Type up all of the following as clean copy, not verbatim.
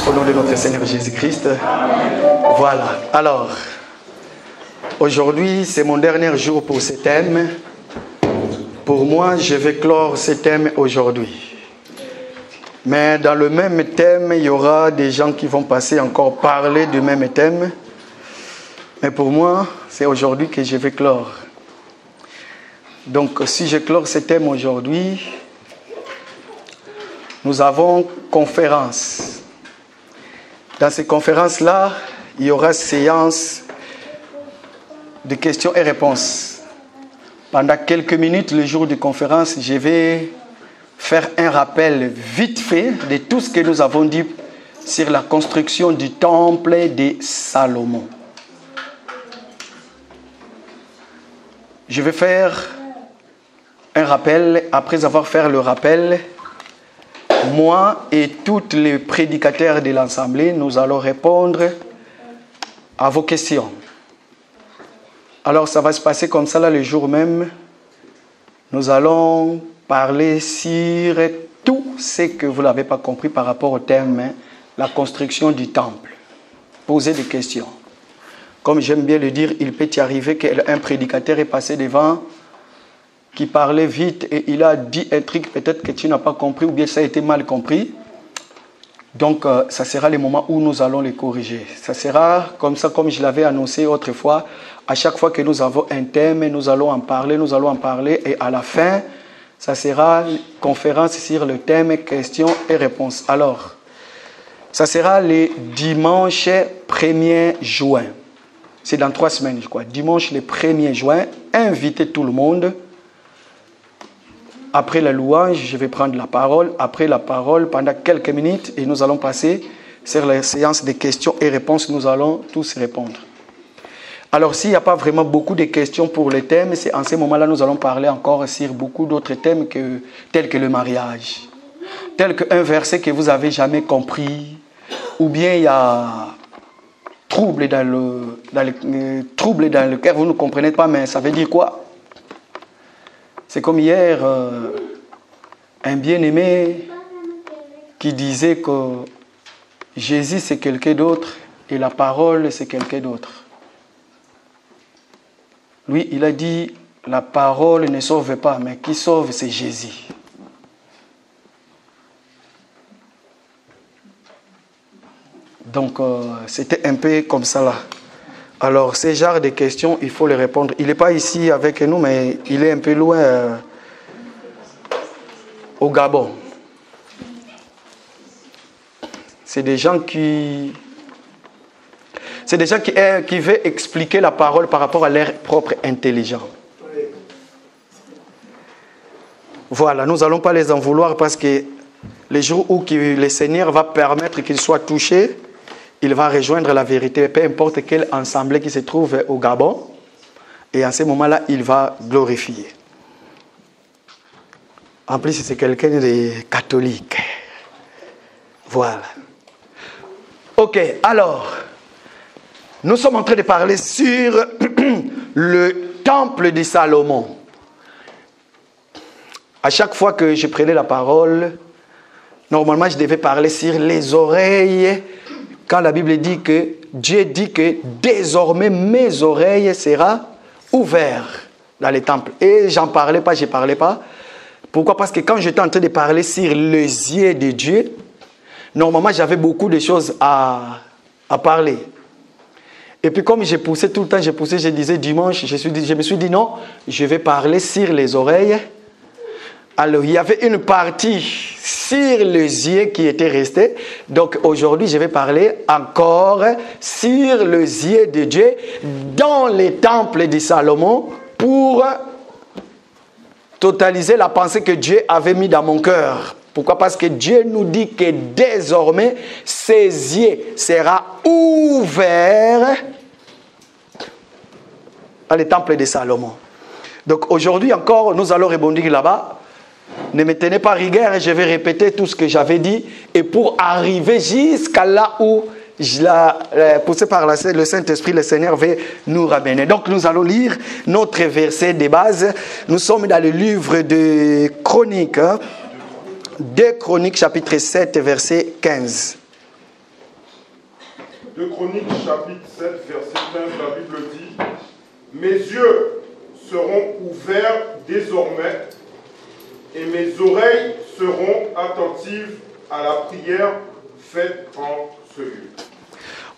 Au nom de notre Seigneur Jésus-Christ. Voilà. Alors, aujourd'hui, c'est mon dernier jour pour ce thème. Pour moi, je vais clore ce thème aujourd'hui. Mais dans le même thème, il y aura des gens qui vont passer encore parler du même thème. Mais pour moi, c'est aujourd'hui que je vais clore. Donc, si je clore ce thème aujourd'hui, nous avons conférence. Dans ces conférences-là, il y aura séance de questions et réponses. Pendant quelques minutes, le jour de conférence, je vais faire un rappel vite fait de tout ce que nous avons dit sur la construction du temple de Salomon. Je vais faire un rappel. Après avoir fait le rappel, moi et tous les prédicateurs de l'Assemblée, nous allons répondre à vos questions. Alors ça va se passer comme ça là le jour même. Nous allons parler sur tout ce que vous n'avez pas compris par rapport au thème, la construction du temple. Poser des questions. Comme j'aime bien le dire, il peut y arriver qu'un prédicateur est passé devant, qui parlait vite et il a dit un truc peut-être que tu n'as pas compris ou bien ça a été mal compris. Donc, ça sera le moment où nous allons les corriger. Ça sera comme ça, comme je l'avais annoncé autrefois. À chaque fois que nous avons un thème, nous allons en parler. Et à la fin, ça sera une conférence sur le thème questions et réponses. Alors, ça sera le dimanche 1er juin. C'est dans 3 semaines, je crois. Dimanche le 1er juin, invitez tout le monde. Après la louange, je vais prendre la parole. Après la parole, pendant quelques minutes, et nous allons passer sur la séance de questions et réponses. Nous allons tous répondre. Alors, s'il n'y a pas vraiment beaucoup de questions pour les thèmes, c'est en ce moment-là, nous allons parler encore sur beaucoup d'autres thèmes tels que le mariage, tel qu'un verset que vous n'avez jamais compris, ou bien il y a trouble dans le cœur, vous ne comprenez pas, mais ça veut dire quoi? C'est comme hier, un bien-aimé qui disait que Jésus c'est quelqu'un d'autre et la parole c'est quelqu'un d'autre. Lui, il a dit, la parole ne sauve pas, mais qui sauve c'est Jésus. Donc, c'était un peu comme ça là. Alors, ces genres de questions, il faut les répondre. Il n'est pas ici avec nous, mais il est un peu loin au Gabon. C'est des gens qui veulent expliquer la parole par rapport à leur propre intelligence. Voilà, nous n'allons pas les en vouloir parce que les jours où le Seigneur va permettre qu'ils soient touchés, il va rejoindre la vérité, peu importe quelle assemblée qui se trouve au Gabon. Et à ce moment-là, il va glorifier. En plus, c'est quelqu'un de catholique. Voilà. Ok, alors, nous sommes en train de parler sur le temple de Salomon. À chaque fois que je prenais la parole, normalement, je devais parler sur les oreilles. Quand la Bible dit que Dieu dit que désormais mes oreilles seront ouvertes dans les temples. Et je ne parlais pas. Pourquoi? Parce que quand j'étais en train de parler sur les yeux de Dieu, normalement j'avais beaucoup de choses à parler. Et puis comme j'ai poussé tout le temps, je disais dimanche, je me suis dit non, je vais parler sur les oreilles. Alors, il y avait une partie sur les yeux qui était restée. Donc, aujourd'hui, je vais parler encore sur les yeux de Dieu dans les temples de Salomon pour totaliser la pensée que Dieu avait mis dans mon cœur. Pourquoi? Parce que Dieu nous dit que désormais, ses yeux seront ouverts dans les temples de Salomon. Donc, aujourd'hui encore, nous allons rebondir là-bas. Ne me tenez pas rigueur, je vais répéter tout ce que j'avais dit. Et pour arriver jusqu'à là où poussé par le Saint-Esprit, le Seigneur veut nous ramener. Donc nous allons lire notre verset de base. Nous sommes dans le livre de Chroniques. 2 Chroniques, chapitre 7, verset 15. 2 Chroniques, chapitre 7, verset 15, la Bible dit « Mes yeux seront ouverts désormais et mes oreilles seront attentives à la prière faite en ce lieu. »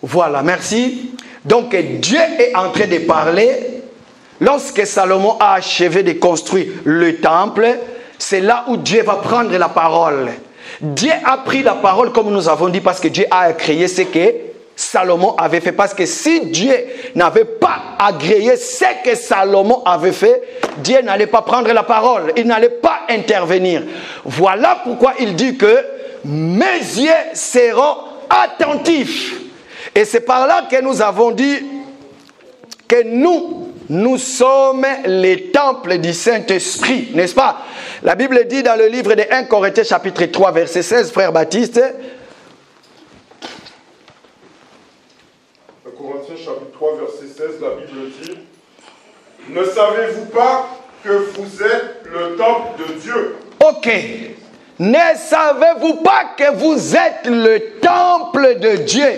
Voilà, merci. Donc Dieu est en train de parler. Lorsque Salomon a achevé de construire le temple, c'est là où Dieu va prendre la parole. Dieu a pris la parole comme nous avons dit parce que Dieu a créé ce que Salomon avait fait. Parce que si Dieu n'avait pas agréé ce que Salomon avait fait, Dieu n'allait pas prendre la parole. Il n'allait pas intervenir. Voilà pourquoi il dit que mes yeux seront attentifs. Et c'est par là que nous avons dit que nous sommes les temples du Saint-Esprit, n'est-ce pas? La Bible dit dans le livre de 1 Corinthiens chapitre 3 verset 16, frère Baptiste. 1 Corinthiens chapitre 3 verset 16, la Bible dit « Ne savez-vous pas que vous êtes le temple de Dieu ?» Ok. Ne savez-vous pas que vous êtes le temple de Dieu?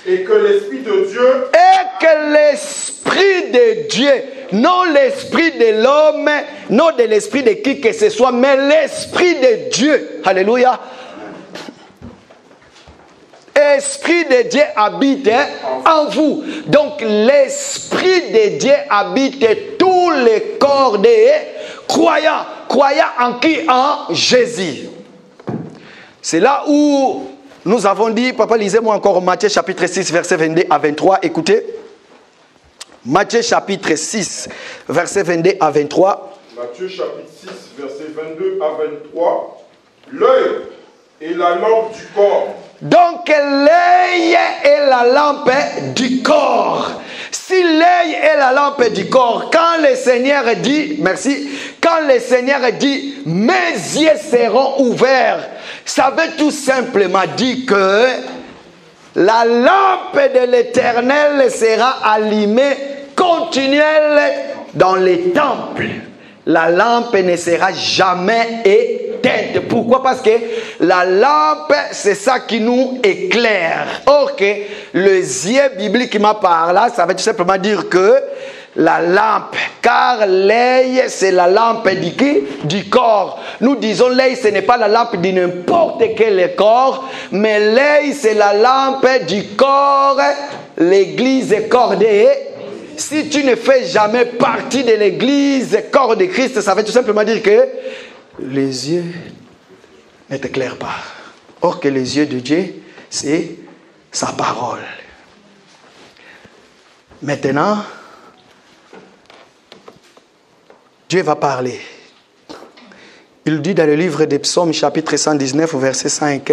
Et que l'Esprit de Dieu... Et que l'Esprit de Dieu, non l'Esprit de l'homme, non de l'Esprit de qui que ce soit, mais l'Esprit de Dieu. Alléluia. Esprit de Dieu habite en vous. Donc l'Esprit de Dieu habite tous les corps des croyants. Croyants en qui? En Jésus. C'est là où nous avons dit, papa, lisez-moi encore Matthieu chapitre 6, verset 22 à 23. Écoutez. Matthieu chapitre 6, verset 22 à 23. Matthieu chapitre 6, verset 22 à 23. L'œil est la lampe du corps. Donc l'œil est la lampe du corps. Si l'œil est la lampe du corps, quand le Seigneur dit, merci, quand le Seigneur dit, mes yeux seront ouverts, ça veut tout simplement dire que la lampe de l'Éternel sera allumée continuelle dans les temples. La lampe ne sera jamais éteinte. Pourquoi? Parce que la lampe, c'est ça qui nous éclaire. Or que le yeux biblique qui m'a parlé, ça veut tout simplement dire que la lampe, car l'œil, c'est la lampe du corps. Nous disons l'œil, ce n'est pas la lampe de n'importe quel corps, mais l'œil, c'est la lampe du corps, l'église corps de... Si tu ne fais jamais partie de l'église corps de Christ, ça veut tout simplement dire que les yeux ne t'éclairent pas. Or que les yeux de Dieu, c'est sa parole. Maintenant, Dieu va parler. Il dit dans le livre des Psaumes, chapitre 119, verset 105.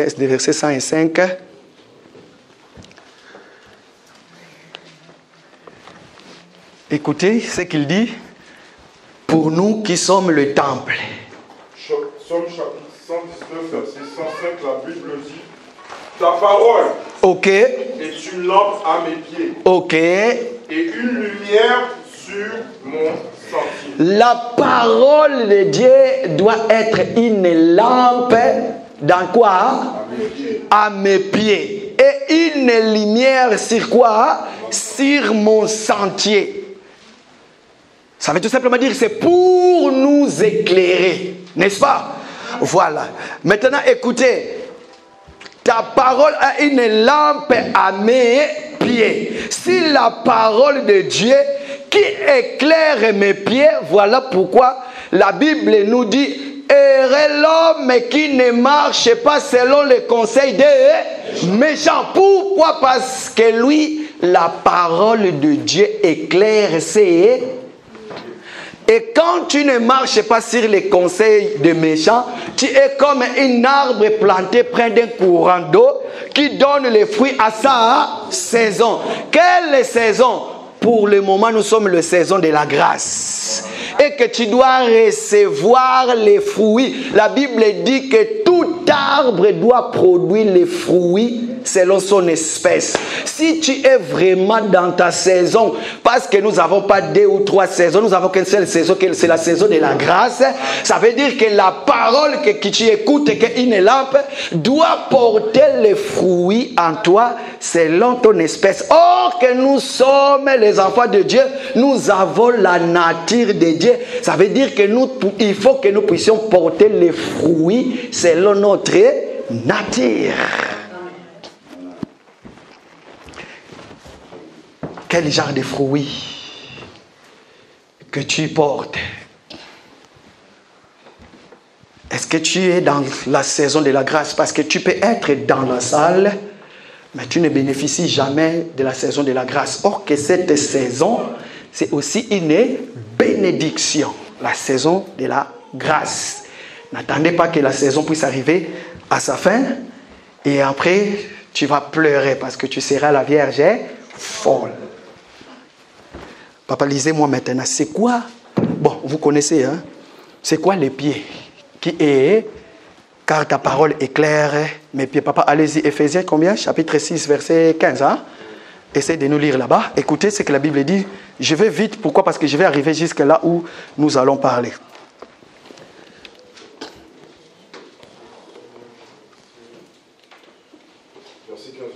Écoutez ce qu'il dit. Pour nous qui sommes le temple. Psaume chapitre 119, verset 105, la Bible dit « Ta parole est une lampe à mes pieds et une lumière sur mon sentier. » La parole de Dieu doit être une lampe dans quoi? À mes pieds. Et une lumière sur quoi? Sur mon sentier. Ça veut tout simplement dire que c'est pour nous éclairer. N'est-ce pas? Voilà. Maintenant, écoutez. Ta parole a une lampe à mes pieds. Si la parole de Dieu qui éclaire mes pieds, voilà pourquoi la Bible nous dit heureux l'homme qui ne marche pas selon les conseils des méchants. Pourquoi? Parce que lui, la parole de Dieu éclaire ses... Et quand tu ne marches pas sur les conseils des méchants, tu es comme un arbre planté près d'un courant d'eau qui donne les fruits à sa saison. Quelle saison? Pour le moment, nous sommes la saison de la grâce. Et que tu dois recevoir les fruits. La Bible dit que tout arbre doit produire les fruits selon son espèce. Si tu es vraiment dans ta saison, parce que nous n'avons pas 2 ou 3 saisons, nous n'avons qu'une seule saison, c'est la saison de la grâce, ça veut dire que la parole que tu écoutes, qu'une lampe, doit porter les fruits en toi selon ton espèce. Or que nous sommes les enfants de Dieu, nous avons la nature de Dieu. Ça veut dire que il faut que nous puissions porter les fruits selon notre nature. Quel genre de fruits que tu portes? Est-ce que tu es dans la saison de la grâce? Parce que tu peux être dans la salle, mais tu ne bénéficies jamais de la saison de la grâce. Or que cette saison, c'est aussi une bénédiction. La saison de la grâce. N'attendez pas que la saison puisse arriver à sa fin et après tu vas pleurer parce que tu seras la Vierge folle. Papa, lisez-moi maintenant. C'est quoi? Bon, vous connaissez, hein? C'est quoi les pieds? Qui est? Car ta parole éclaire mes pieds. Papa, allez-y. Éphésiens combien? Chapitre 6, verset 15. Hein? Essayez de nous lire là-bas. Écoutez ce que la Bible dit. Je vais vite. Pourquoi? Parce que je vais arriver jusque là où nous allons parler. Verset 15.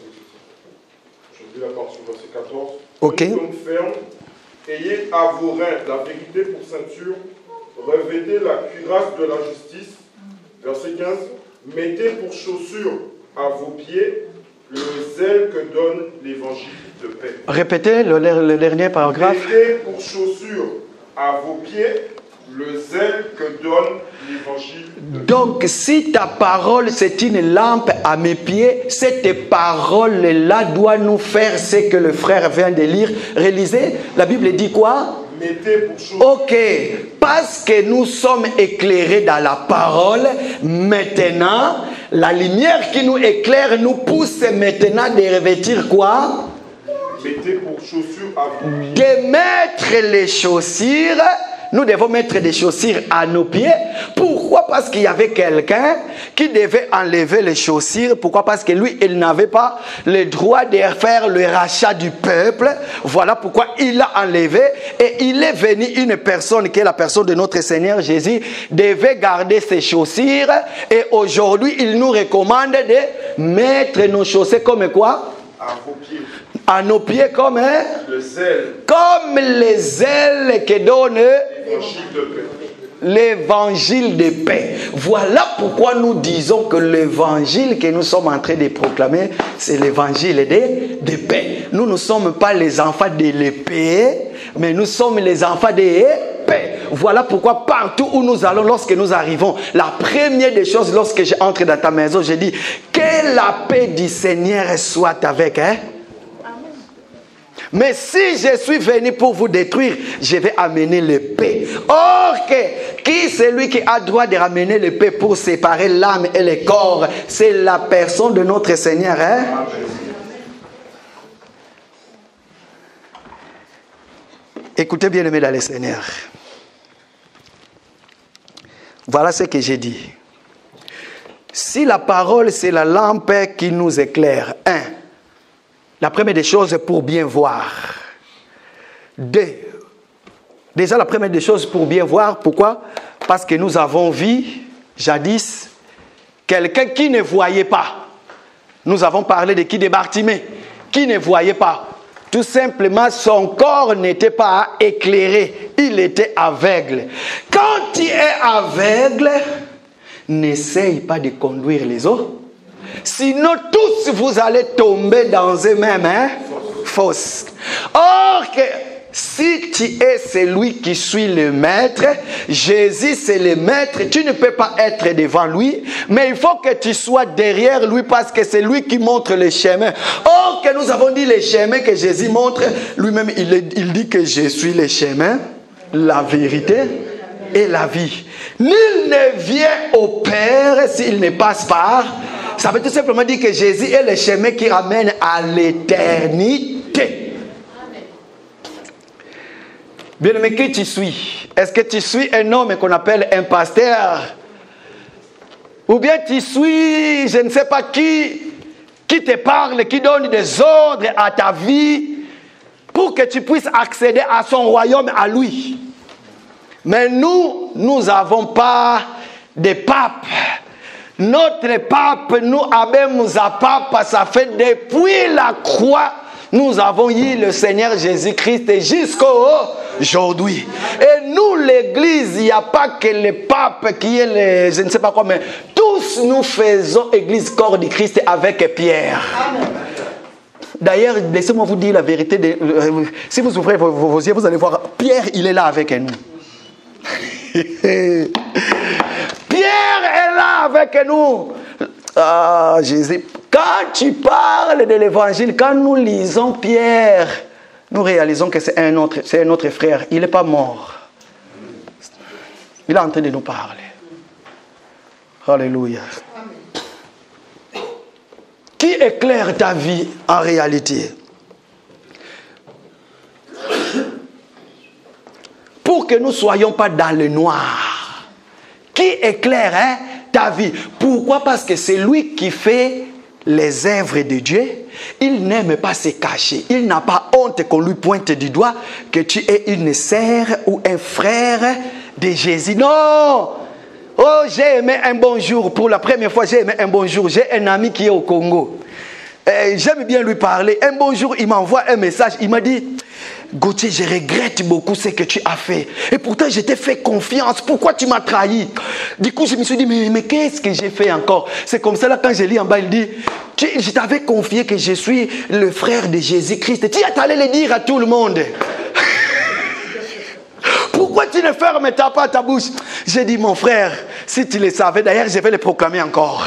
Je lis la partie verset 14. Ok. Donc ferme, ayez à vos reins la vérité pour ceinture, revêtez la cuirasse de la justice. Verset 15. Mettez pour chaussure à vos pieds le zèle que donne l'évangile de paix. Répétez le dernier paragraphe. Mettez pour chaussure à vos pieds le zèle que donne l'évangile de paix. Donc, si ta parole c'est une lampe à mes pieds, cette parole-là doit nous faire ce que le frère vient de lire. Réalisez, la Bible dit quoi? Mettez pour chaussure. Ok, parce que nous sommes éclairés dans la parole, maintenant, la lumière qui nous éclaire nous pousse maintenant de revêtir quoi? Mettez pour chaussure à vos pieds. De mettre les chaussures. Nous devons mettre des chaussures à nos pieds. Pourquoi? Parce qu'il y avait quelqu'un qui devait enlever les chaussures. Pourquoi? Parce que lui, il n'avait pas le droit de faire le rachat du peuple. Voilà pourquoi il l'a enlevé. Et il est venu une personne qui est la personne de notre Seigneur Jésus, devait garder ses chaussures. Et aujourd'hui, il nous recommande de mettre nos chaussures comme quoi? À vos pieds. À nos pieds comme le zèle. Comme les ailes que donne l'évangile de paix. L'évangile de paix. Voilà pourquoi nous disons que l'évangile que nous sommes en train de proclamer, c'est l'évangile de paix. Nous ne sommes pas les enfants de l'épée, mais nous sommes les enfants de paix. Voilà pourquoi partout où nous allons, lorsque nous arrivons, la première des choses, lorsque j'entre dans ta maison, je dis que la paix du Seigneur soit avec. Mais si je suis venu pour vous détruire, je vais amener le paix. Or, qui c'est lui qui a droit de ramener le paix pour séparer l'âme et le corps? C'est la personne de notre Seigneur. Écoutez bien, aimés dans le Seigneur. Voilà ce que j'ai dit. Si la parole, c'est la lampe qui nous éclaire, la première des choses pour bien voir. Déjà la première des choses pour bien voir. Pourquoi? Parce que nous avons vu jadis quelqu'un qui ne voyait pas. Nous avons parlé de qui? De Bartimée, qui ne voyait pas. Tout simplement, son corps n'était pas éclairé. Il était aveugle. Quand tu es aveugle, n'essaye pas de conduire les autres. Sinon, tous vous allez tomber dans un même fosse. Or, si tu es celui qui suit le maître, Jésus c'est le maître, tu ne peux pas être devant lui, mais il faut que tu sois derrière lui parce que c'est lui qui montre le chemin. Or, que nous avons dit le chemin que Jésus montre, lui-même il dit que je suis le chemin, la vérité et la vie. Nul ne vient au Père s'il ne passe par. Ça veut tout simplement dire que Jésus est le chemin qui ramène à l'éternité. Bien-aimé, qui tu suis? Est-ce que tu suis un homme qu'on appelle un pasteur? Ou bien tu suis, je ne sais pas qui, qui te parle, qui donne des ordres à ta vie pour que tu puisses accéder à son royaume, à lui. Mais nous n'avons pas de pape. Notre pape, nous, Abel Moussa Pape, ça fait depuis la croix, nous avons eu le Seigneur Jésus-Christ jusqu'au aujourd'hui. Et nous, l'église, il n'y a pas que le pape qui est je ne sais pas quoi, mais tous nous faisons église corps du Christ avec Pierre. Amen. D'ailleurs, laissez-moi vous dire la vérité. Si vous ouvrez vos yeux, vous allez voir, Pierre, il est là avec nous. Pierre est là avec nous. Ah, Jésus. Quand tu parles de l'évangile, quand nous lisons Pierre, nous réalisons que c'est un autre frère. Il n'est pas mort. Il est en train de nous parler. Alléluia. Qui éclaire ta vie en réalité? Pour que nous ne soyons pas dans le noir. Qui éclaire ta vie? Pourquoi? Parce que c'est lui qui fait les œuvres de Dieu. Il n'aime pas se cacher. Il n'a pas honte qu'on lui pointe du doigt que tu es une sœur ou un frère de Jésus. Non! Oh, j'ai aimé un bonjour. Pour la première fois, j'ai aimé un bonjour. J'ai un ami qui est au Congo. J'aime bien lui parler. Un bonjour, il m'envoie un message. Il m'a dit, Gauthier, je regrette beaucoup ce que tu as fait. Et pourtant, je t'ai fait confiance. Pourquoi tu m'as trahi? Du coup, je me suis dit, mais qu'est-ce que j'ai fait encore? C'est comme ça, là, quand je lis en bas, il dit, je t'avais confié que je suis le frère de Jésus-Christ. Tu es allé le dire à tout le monde. Pourquoi tu ne fermes pas ta bouche? J'ai dit, mon frère, si tu le savais, d'ailleurs, je vais le proclamer encore.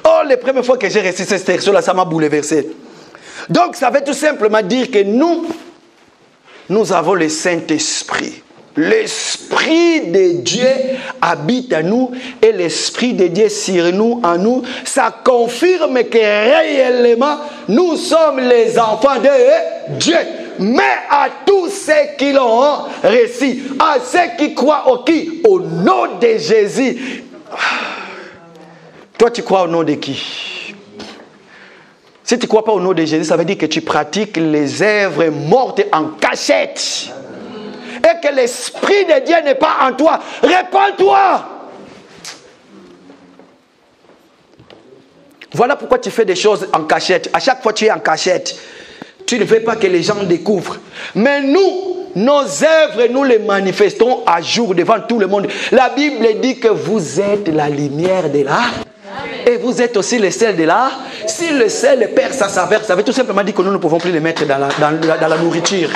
Oh, les premières fois que j'ai reçu cette texte-là, ça m'a bouleversé. Donc, ça veut tout simplement dire que nous avons le Saint-Esprit. L'Esprit de Dieu habite en nous et l'Esprit de Dieu sur nous, en nous. Ça confirme que réellement, nous sommes les enfants de Dieu. Mais à tous ceux qui l'ont reçu, à ceux qui croient au nom de Jésus. Toi, tu crois au nom de qui? Si tu ne crois pas au nom de Jésus, ça veut dire que tu pratiques les œuvres mortes en cachette. Et que l'Esprit de Dieu n'est pas en toi. Répands-toi. Voilà pourquoi tu fais des choses en cachette. À chaque fois tu es en cachette. Tu ne veux pas que les gens découvrent. Mais nous, nos œuvres, nous les manifestons à jour devant tout le monde. La Bible dit que vous êtes la lumière de la... Et vous êtes aussi le sel de là. Si le sel perd sa saveur, ça veut tout simplement dire que nous ne pouvons plus le mettre dans la nourriture.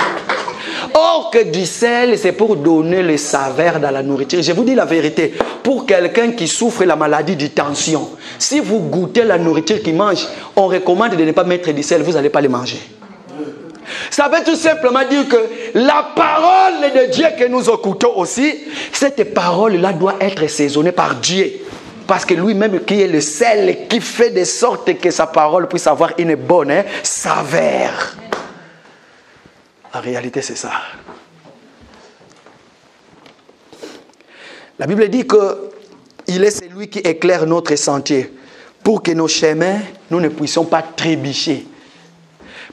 Or que du sel, c'est pour donner le saveur dans la nourriture. Je vous dis la vérité. Pour quelqu'un qui souffre la maladie de tension, si vous goûtez la nourriture qu'il mange, on recommande de ne pas mettre du sel, vous n'allez pas le manger. Ça veut tout simplement dire que la parole de Dieu que nous écoutons aussi, cette parole-là doit être saisonnée par Dieu. Parce que lui-même qui est le sel qui fait de sorte que sa parole puisse avoir une bonne saveur. En réalité, c'est ça. La Bible dit qu'il est celui qui éclaire notre sentier pour que nos chemins, nous ne puissions pas trébucher.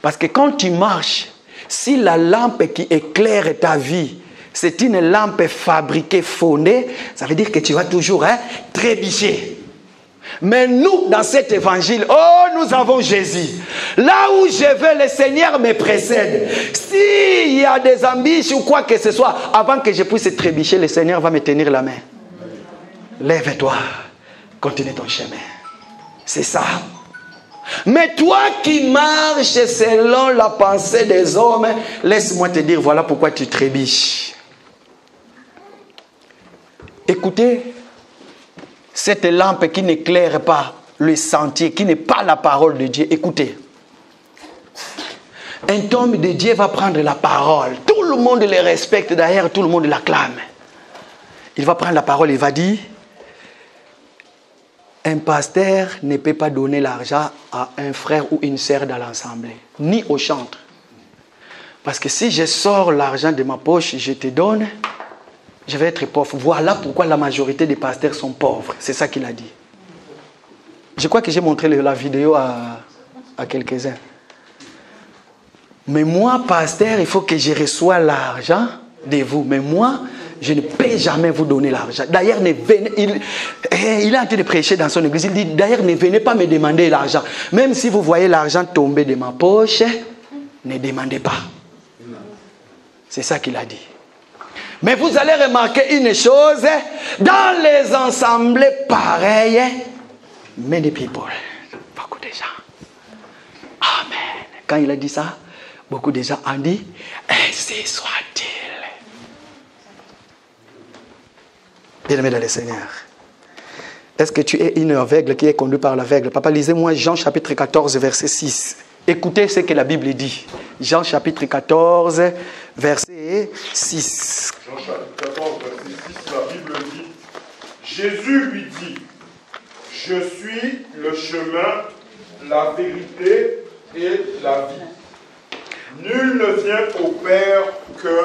Parce que quand tu marches, si la lampe qui éclaire ta vie, c'est une lampe fabriquée, fondée, ça veut dire que tu vas toujours trébucher. Mais nous, dans cet évangile, nous avons Jésus. Là où je vais, le Seigneur me précède. S'il y a des ambitions ou quoi que ce soit, avant que je puisse trébucher, le Seigneur va me tenir la main. Lève-toi, continue ton chemin. C'est ça. Mais toi qui marches selon la pensée des hommes, laisse-moi te dire, voilà pourquoi tu trébuches. Écoutez, cette lampe qui n'éclaire pas le sentier, qui n'est pas la parole de Dieu, écoutez. Un homme de Dieu va prendre la parole. Tout le monde le respecte, d'ailleurs tout le monde l'acclame. Il va prendre la parole et va dire, un pasteur ne peut pas donner l'argent à un frère ou une sœur dans l'assemblée, ni au chantre. Parce que si je sors l'argent de ma poche, je te donne, je vais être pauvre. Voilà pourquoi la majorité des pasteurs sont pauvres. C'est ça qu'il a dit. Je crois que j'ai montré la vidéo à quelques-uns. Mais moi, pasteur, il faut que je reçoive l'argent de vous. Mais moi, je ne peux jamais vous donner l'argent. D'ailleurs, il est en train de prêcher dans son église. Il dit, d'ailleurs, ne venez pas me demander l'argent. Même si vous voyez l'argent tomber de ma poche, ne demandez pas. C'est ça qu'il a dit. Mais vous allez remarquer une chose, dans les assemblées pareilles, many people, beaucoup de gens. Amen. Quand il a dit ça, beaucoup de gens ont dit, ainsi soit-il. Bien-aimé dans le Seigneur, est-ce que tu es une aveugle qui est conduite par l'aveugle? Papa, lisez-moi Jean chapitre 14, verset 6. Écoutez ce que la Bible dit. Jean chapitre 14, verset 6. Jean chapitre 14, verset 6, la Bible dit, Jésus lui dit, je suis le chemin, la vérité et la vie. Nul ne vient au Père que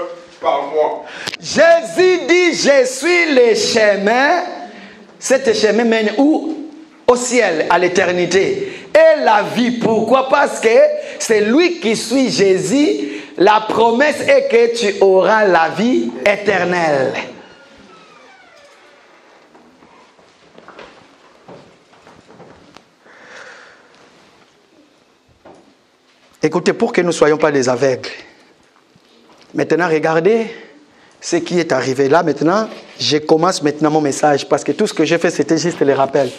par moi. Jésus dit, je suis le chemin. Cet chemin mène où? Au ciel, à l'éternité. Et la vie. Pourquoi? Parce que c'est lui qui suit Jésus. La promesse est que tu auras la vie éternelle. Écoutez, pour que nous ne soyons pas des aveugles. Maintenant, regardez ce qui est arrivé. Là, maintenant, je commence maintenant mon message. Parce que tout ce que j'ai fait, c'était juste les rappels.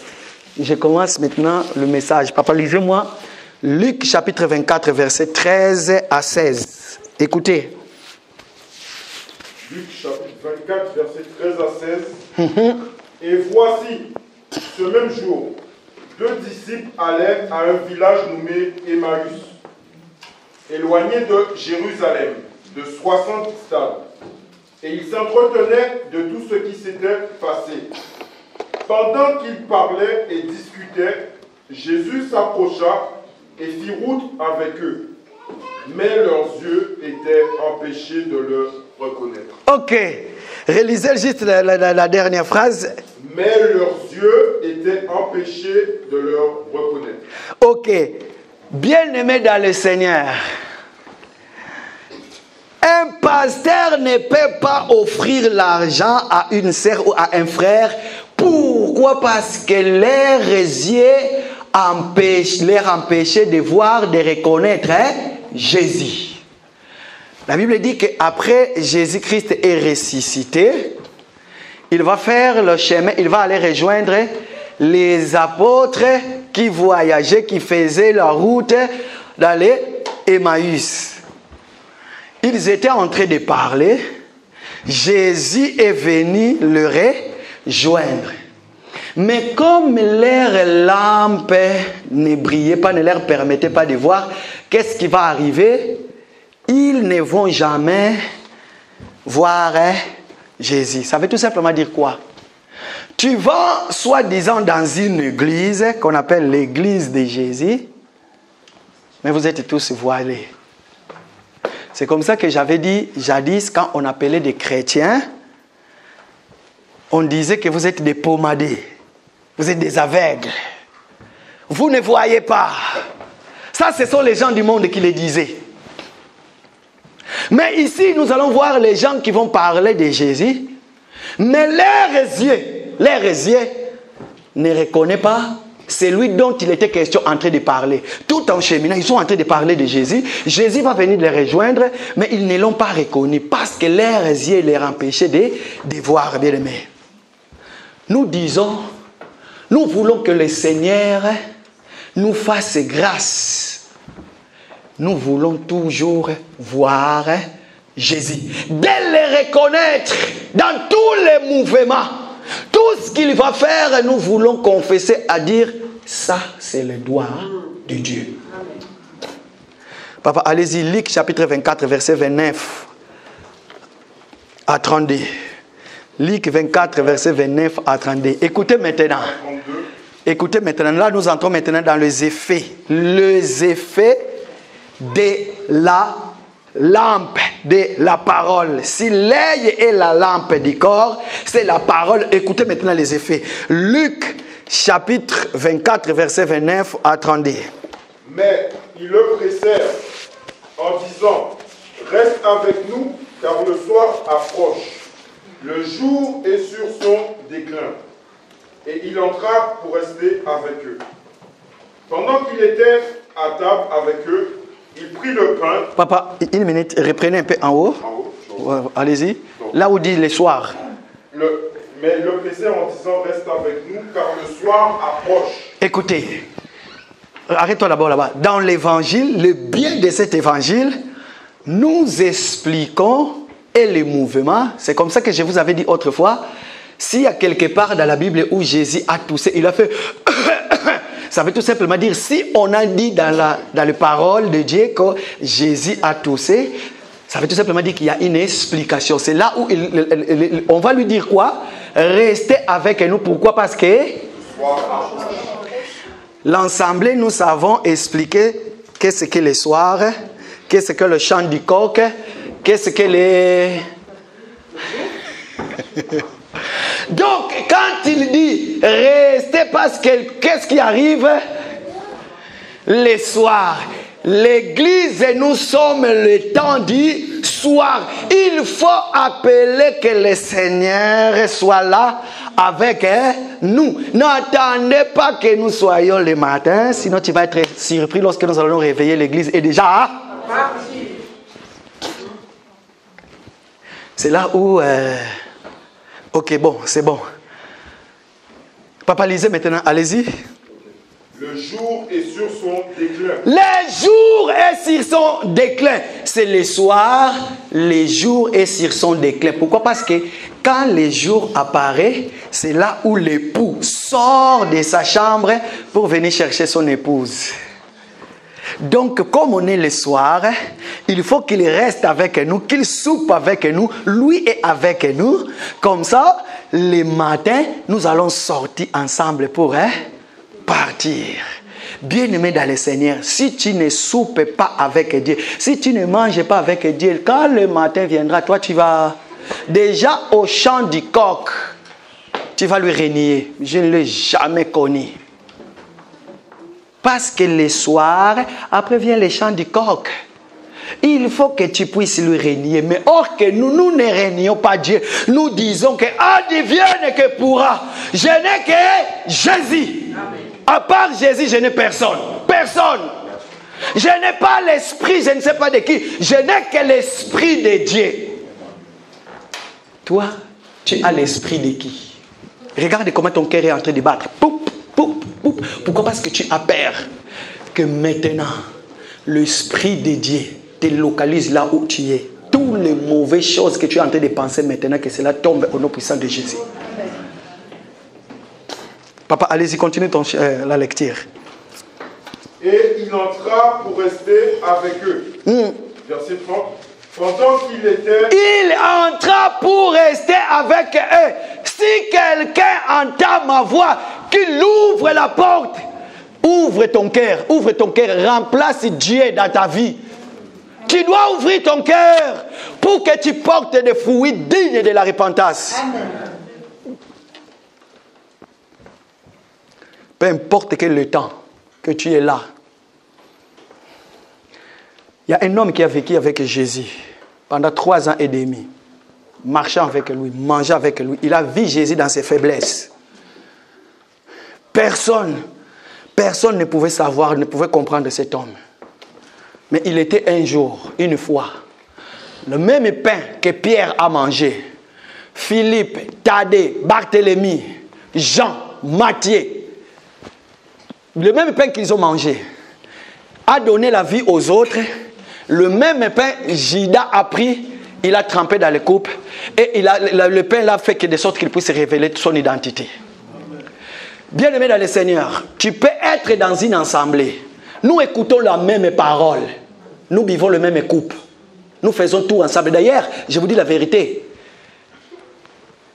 Je commence maintenant le message. Papa, lisez-moi Luc chapitre 24, versets 13 à 16. Écoutez. Luc chapitre 24, versets 13 à 16. Et voici, ce même jour, 2 disciples allaient à un village nommé Emmaüs, éloigné de Jérusalem, de 60 stades. Et ils s'entretenaient de tout ce qui s'était passé. Pendant qu'ils parlaient et discutaient, Jésus s'approcha et fit route avec eux. Mais leurs yeux étaient empêchés de le reconnaître. Ok. Relisez juste la dernière phrase. Mais leurs yeux étaient empêchés de le reconnaître. Ok. Bien-aimé dans le Seigneur, un pasteur ne peut pas offrir l'argent à une sœur ou à un frère. Pourquoi? Parce que leurs yeux leur empêchaient de voir, de reconnaître Jésus. La Bible dit qu'après Jésus-Christ est ressuscité, il va faire le chemin, il va aller rejoindre les apôtres qui voyageaient, qui faisaient la route d'aller Emmaüs. Ils étaient en train de parler. Jésus est venu le rejoindre. Mais comme leur lampe ne brillait pas, ne leur permettait pas de voir qu'est-ce qui va arriver, ils ne vont jamais voir Jésus. Ça veut tout simplement dire quoi? Tu vas, soi-disant, dans une église qu'on appelle l'église de Jésus, mais vous êtes tous voilés. C'est comme ça que j'avais dit jadis, quand on appelait des chrétiens, on disait que vous êtes des pommadés, vous êtes des aveugles, vous ne voyez pas. Ça, ce sont les gens du monde qui le disaient. Mais ici, nous allons voir les gens qui vont parler de Jésus, mais leurs yeux ne reconnaissent pas celui dont il était question en train de parler. Tout en cheminant, ils sont en train de parler de Jésus. Jésus va venir les rejoindre, mais ils ne l'ont pas reconnu parce que leurs yeux les empêchaient de voir, bien aimé. Nous disons, nous voulons que le Seigneur nous fasse grâce. Nous voulons toujours voir Jésus. De le reconnaître dans tous les mouvements. Tout ce qu'il va faire, nous voulons confesser à dire, ça c'est le doigt de Dieu. Papa, allez-y, Luc chapitre 24, verset 29 à 32. Luc 24, verset 29 à 32. Écoutez maintenant. Écoutez maintenant. Là, nous entrons maintenant dans les effets. Les effets de la lampe, de la parole. Si l'œil est la lampe du corps, c'est la parole. Écoutez maintenant les effets. Luc chapitre 24, verset 29 à 32. Mais ils le pressèrent en disant, reste avec nous, car le soir approche. Le jour est sur son déclin. Et il entra pour rester avec eux. Pendant qu'il était à table avec eux, il prit le pain. Papa, une minute, reprenez un peu en haut. Allez-y. Là où dit le soir. Mais le pressèrent en disant, reste avec nous, car le soir approche. Écoutez, arrête-toi d'abord là-bas. Dans l'évangile, le bien de cet évangile, nous expliquons et les mouvements. C'est comme ça que je vous avais dit autrefois. S'il y a quelque part dans la Bible où Jésus a toussé, il a fait... Ça veut tout simplement dire, si on a dit dans les paroles de Dieu que Jésus a toussé, ça veut tout simplement dire qu'il y a une explication. C'est là où on va lui dire quoi? Restez avec nous. Pourquoi? Parce que l'ensemble, nous avons expliqué qu'est-ce que le soir, qu'est-ce que le chant du coq, qu'est-ce que les... Donc, quand il dit restez, parce que qu'est-ce qui arrive? Les soirs. L'église, nous sommes le temps du soir. Il faut appeler que le Seigneur soit là avec nous. N'attendez pas que nous soyons le matin, sinon tu vas être surpris lorsque nous allons réveiller l'église et déjà parti. C'est là où... Ok, bon, c'est bon. Papa, lisez maintenant, allez-y. Le jour est sur son déclin. Le jour est sur son déclin. C'est le soir, le jour est sur son déclin. Pourquoi? Parce que quand le jour apparaît, c'est là où l'époux sort de sa chambre pour venir chercher son épouse. Donc, comme on est le soir, il faut qu'il reste avec nous, qu'il soupe avec nous, lui est avec nous. Comme ça, le matin, nous allons sortir ensemble pour partir. Bien-aimé dans le Seigneur, si tu ne soupes pas avec Dieu, si tu ne manges pas avec Dieu, quand le matin viendra, toi tu vas déjà au chant du coq, tu vas lui renier. Je ne l'ai jamais connu. Parce que le soir, après vient le chant du coq. Il faut que tu puisses lui régner. Mais or que nous ne régnons pas Dieu. Nous disons que advienne que pourra. Je n'ai que Jésus. Amen. À part Jésus, je n'ai personne. Personne. Je n'ai pas l'esprit, je ne sais pas de qui. Je n'ai que l'esprit de Dieu. Toi, tu as l'esprit de qui? Regarde comment ton cœur est en train de battre. Poup, poup, poup. Pourquoi? Parce que tu as peur que maintenant, l'esprit de Dieu te localise là où tu es. Toutes les mauvaises choses que tu es en train de penser maintenant, que cela tombe au nom puissant de Jésus. Papa, allez-y, continue la lecture. Et il entra pour rester avec eux. Verset 30. Pendant qu'il était... Il entra pour rester avec eux. Si quelqu'un entend ma voix, qu'il ouvre la porte. Ouvre ton cœur, remplace Dieu dans ta vie. Tu dois ouvrir ton cœur pour que tu portes des fruits dignes de la repentance. Amen. Peu importe quel le temps que tu es là. Il y a un homme qui a vécu avec Jésus pendant 3 ans et demi. Marchant avec lui, mangeant avec lui. Il a vu Jésus dans ses faiblesses. Personne ne pouvait savoir, ne pouvait comprendre cet homme. Mais il était un jour, une fois, le même pain que Pierre a mangé. Philippe, Thaddée, Barthélemy, Jean, Matthieu, le même pain qu'ils ont mangé, a donné la vie aux autres. Le même pain, Judas a pris, il a trempé dans les coupes et le pain l'a fait de sorte qu'il puisse révéler son identité. Bien-aimé dans le Seigneur, tu peux être dans une assemblée. Nous écoutons la même parole. Nous buvons le même coupe. Nous faisons tout ensemble. D'ailleurs, je vous dis la vérité.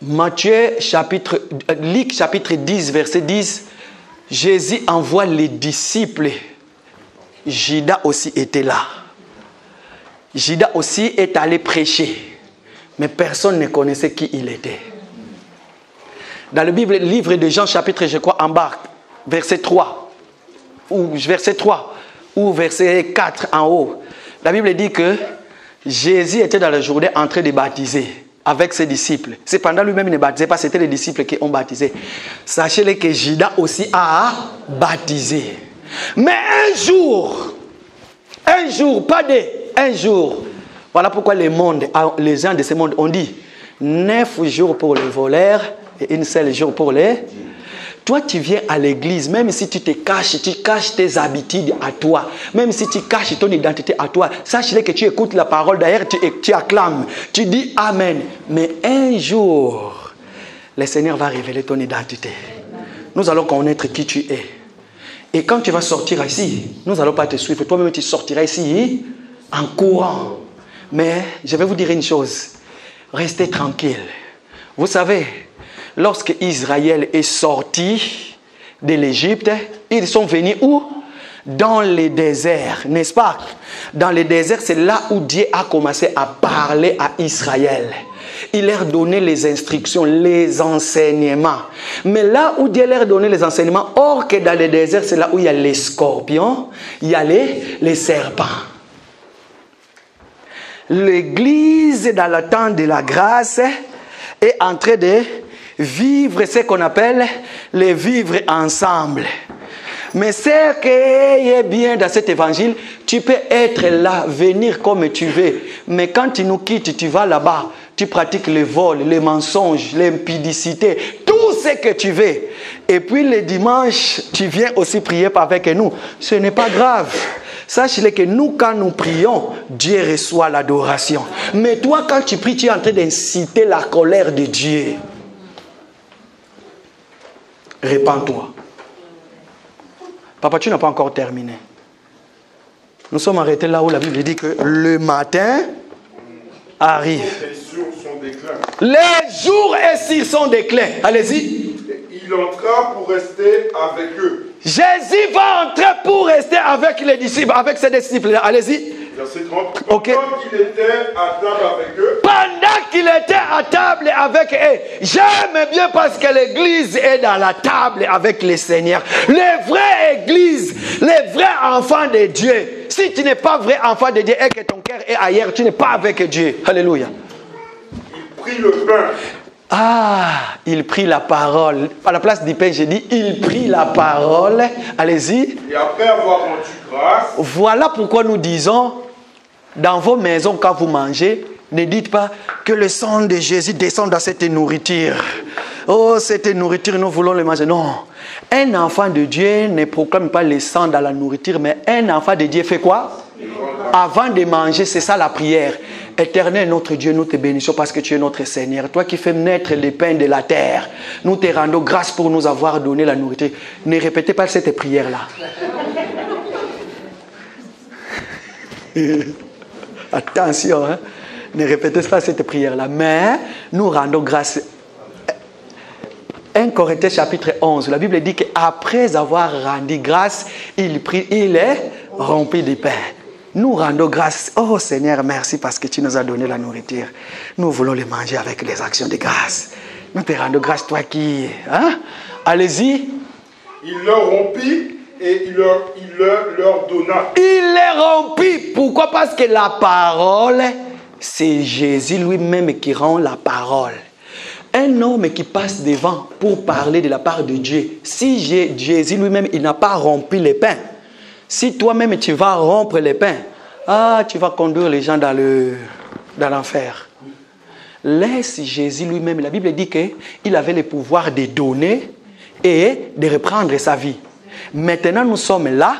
Luc chapitre 10, verset 10. Jésus envoie les disciples. Judas aussi était là. Judas aussi est allé prêcher. Mais personne ne connaissait qui il était. Dans le Bible, livre de Jean, chapitre, je crois, en bas, verset 3, ou verset 3, ou verset 4 en haut. La Bible dit que Jésus était dans la journée en train de baptiser avec ses disciples. Cependant, lui-même ne baptisait pas, c'était les disciples qui ont baptisé. Sachez-le que Judas aussi a baptisé. Mais un jour, pas un jour. Voilà pourquoi les gens de ce monde ont dit 9 jours pour les voleurs et une seule jour pour les... Toi, tu viens à l'église, même si tu te caches, tu caches tes habitudes à toi. Même si tu caches ton identité à toi. Sache-le que tu écoutes la parole, d'ailleurs, tu acclames. Tu dis Amen. Mais un jour, le Seigneur va révéler ton identité. Nous allons connaître qui tu es. Et quand tu vas sortir ici, nous n'allons pas te suivre. Toi-même, tu sortiras ici en courant. Mais je vais vous dire une chose. Restez tranquille. Vous savez... Lorsque Israël est sorti de l'Égypte, ils sont venus où? Dans les déserts, n'est-ce pas? Dans les déserts, c'est là où Dieu a commencé à parler à Israël. Il leur donnait les instructions, les enseignements. Mais là où Dieu leur donnait les enseignements, or que dans les déserts, c'est là où il y a les scorpions, il y a les serpents. L'Église, dans le temps de la grâce, est en train de vivre ce qu'on appelle les vivre ensemble. Mais ce qui est bien dans cet évangile, tu peux être là, venir comme tu veux. Mais quand tu nous quittes, tu vas là-bas, tu pratiques le vol, les mensonges, l'impudicité, tout ce que tu veux. Et puis le dimanche, tu viens aussi prier avec nous. Ce n'est pas grave. Sache-le que nous, quand nous prions, Dieu reçoit l'adoration. Mais toi, quand tu pries, tu es en train d'inciter la colère de Dieu. Répands-toi. Papa, tu n'as pas encore terminé. Nous sommes arrêtés là où la Bible dit que le matin arrive. Les jours est sur son déclin. Allez-y. Il entra pour rester avec eux. Jésus va entrer pour rester avec les disciples, avec ses disciples. Allez-y. Verset 30. Okay. Pendant qu'il était à table avec eux. Pendant qu'il était à table avec eux. J'aime bien parce que l'église est dans la table avec le Seigneur. Les vraies églises, les vrais enfants de Dieu. Si tu n'es pas vrai enfant de Dieu et que ton cœur est ailleurs, tu n'es pas avec Dieu. Alléluia. Il prit le pain. Ah, il prit la parole. À la place du pain, j'ai dit, il prit la parole. Allez-y. Et après avoir rendu grâce. Voilà pourquoi nous disons, dans vos maisons, quand vous mangez, ne dites pas que le sang de Jésus descend dans cette nourriture. Oh, cette nourriture, nous voulons le manger. Non. Un enfant de Dieu ne proclame pas le sang dans la nourriture, mais un enfant de Dieu fait quoi? Avant de manger, c'est ça la prière. Éternel notre Dieu, nous te bénissons parce que tu es notre Seigneur. Toi qui fais naître les pains de la terre, nous te rendons grâce pour nous avoir donné la nourriture. Ne répétez pas cette prière-là. Attention, hein? Ne répétez pas cette prière-là. Mais nous rendons grâce. 1 Corinthiens chapitre 11, la Bible dit qu'après avoir rendu grâce, il est rempli de pain. Nous rendons grâce. Oh Seigneur, merci parce que tu nous as donné la nourriture. Nous voulons le manger avec les actions de grâce. Nous te rendons grâce, toi qui... Hein? Allez-y. Il leur rompit et il leur donna. Il les rompit. Pourquoi? Parce que la parole, c'est Jésus lui-même qui rend la parole. Un homme qui passe devant pour parler de la part de Dieu, si Jésus lui-même, il n'a pas rompu les pains, si toi-même tu vas rompre les pains, tu vas conduire les gens dans l'enfer. Laisse Jésus lui-même. La Bible dit qu'il avait le pouvoir de donner et de reprendre sa vie. Maintenant nous sommes là,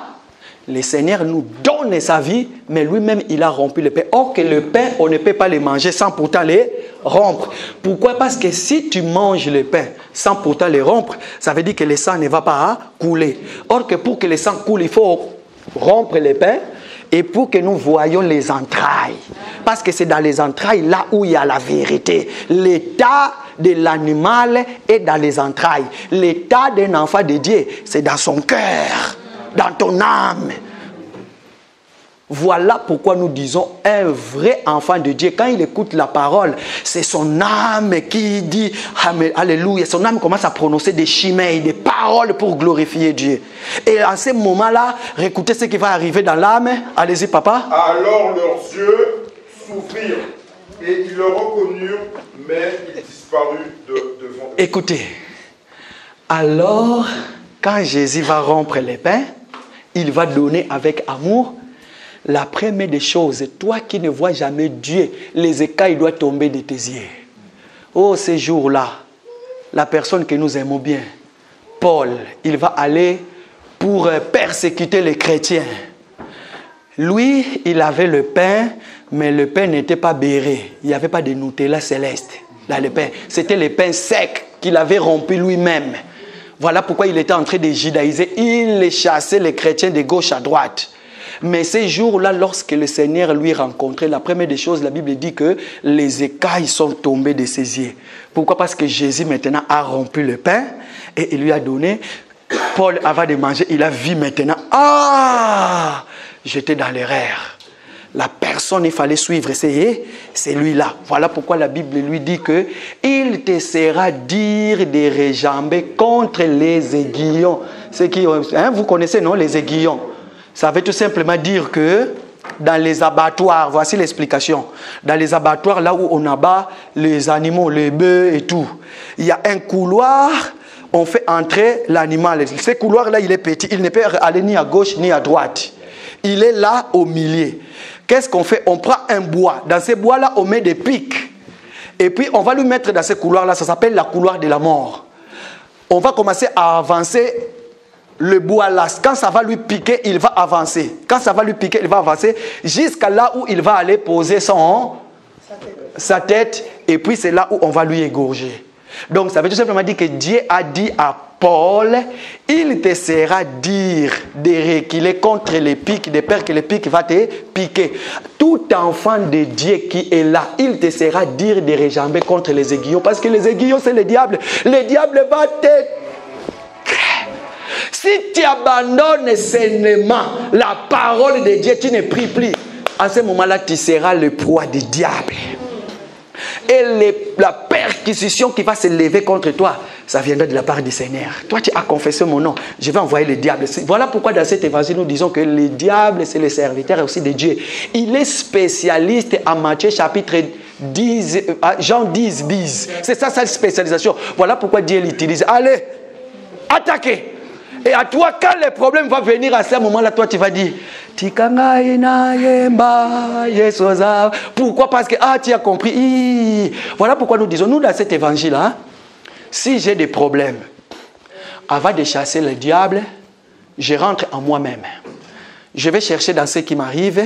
le Seigneur nous donne sa vie, mais lui-même il a rompu le pain. Or que le pain, on ne peut pas le manger sans pourtant les rompre. Pourquoi? Parce que si tu manges le pain sans pourtant les rompre, ça veut dire que le sang ne va pas couler. Or que pour que le sang coule, il faut rompre le pain et pour que nous voyions les entrailles. Parce que c'est dans les entrailles là où il y a la vérité. L'état de l'animal est dans les entrailles. L'état d'un enfant de Dieu, c'est dans son cœur, dans ton âme. Voilà pourquoi nous disons un vrai enfant de Dieu. Quand il écoute la parole, c'est son âme qui dit Alléluia. Son âme commence à prononcer des chimères, des paroles pour glorifier Dieu. Et à ce moment-là, écoutez ce qui va arriver dans l'âme. Allez-y, papa. Alors leurs yeux s'ouvrirent et ils le reconnurent, mais il disparut devant eux. Écoutez, alors quand Jésus va rompre les pains, il va donner avec amour. La première des choses, toi qui ne vois jamais Dieu, les écailles doivent tomber de tes yeux. Oh, ces jours-là, la personne que nous aimons bien, Paul, il va aller pour persécuter les chrétiens. Lui, il avait le pain, mais le pain n'était pas beurré. Il n'y avait pas de Nutella céleste dans le pain. C'était le pain sec qu'il avait rompu lui-même. Voilà pourquoi il était en train de judaïser. Il chassait les chrétiens de gauche à droite. Mais ces jours-là, lorsque le Seigneur lui rencontrait, la première des choses, la Bible dit que les écailles sont tombées de ses yeux. Pourquoi? Parce que Jésus maintenant a rompu le pain et il lui a donné. Paul, avant de manger, il a vu maintenant, j'étais dans l'erreur. La personne, il fallait suivre, c'est lui-là. Voilà pourquoi la Bible lui dit que il te sera dire de réjamber contre les aiguillons. Vous connaissez, non, les aiguillons? Ça veut tout simplement dire que dans les abattoirs, voici l'explication. Dans les abattoirs, là où on abat les animaux, les bœufs et tout, il y a un couloir, on fait entrer l'animal. Ce couloir-là, il est petit, il ne peut aller ni à gauche ni à droite. Il est là au milieu. Qu'est-ce qu'on fait? On prend un bois. Dans ce bois-là, on met des pics. Et puis, on va lui mettre dans ce couloir-là. Ça s'appelle la couloir de la mort. On va commencer à avancer le bois là. Quand ça va lui piquer, il va avancer. Quand ça va lui piquer, il va avancer jusqu'à là où il va aller poser sa tête. Et puis, c'est là où on va lui égorger. Donc, ça veut tout simplement dire que Dieu a dit à Paul, il te sera dire de reculer contre les pics, de peur que les pics va te piquer. Tout enfant de Dieu qui est là, il te sera dire de réjamber contre les aiguillons. Parce que les aiguillons, c'est le diable. Le diable va te... Si tu abandonnes sainement la parole de Dieu, tu ne pries plus. À ce moment-là, tu seras le proie du diable. Et la perquisition qui va se lever contre toi, ça viendra de la part du Seigneur. Toi, tu as confessé mon nom. Je vais envoyer le diable. Voilà pourquoi dans cet évangile, nous disons que le diable, c'est le serviteur aussi de Dieu. Il est spécialiste en Matthieu chapitre 10, Jean 10, 10. C'est ça sa spécialisation. Voilà pourquoi Dieu l'utilise. Allez, attaquez. Et à toi, quand le problème va venir à ce moment-là, toi, tu vas dire, pourquoi? Parce que, tu as compris. Voilà pourquoi nous disons, nous, dans cet évangile, si j'ai des problèmes, avant de chasser le diable, je rentre en moi-même. Je vais chercher dans ce qui m'arrive,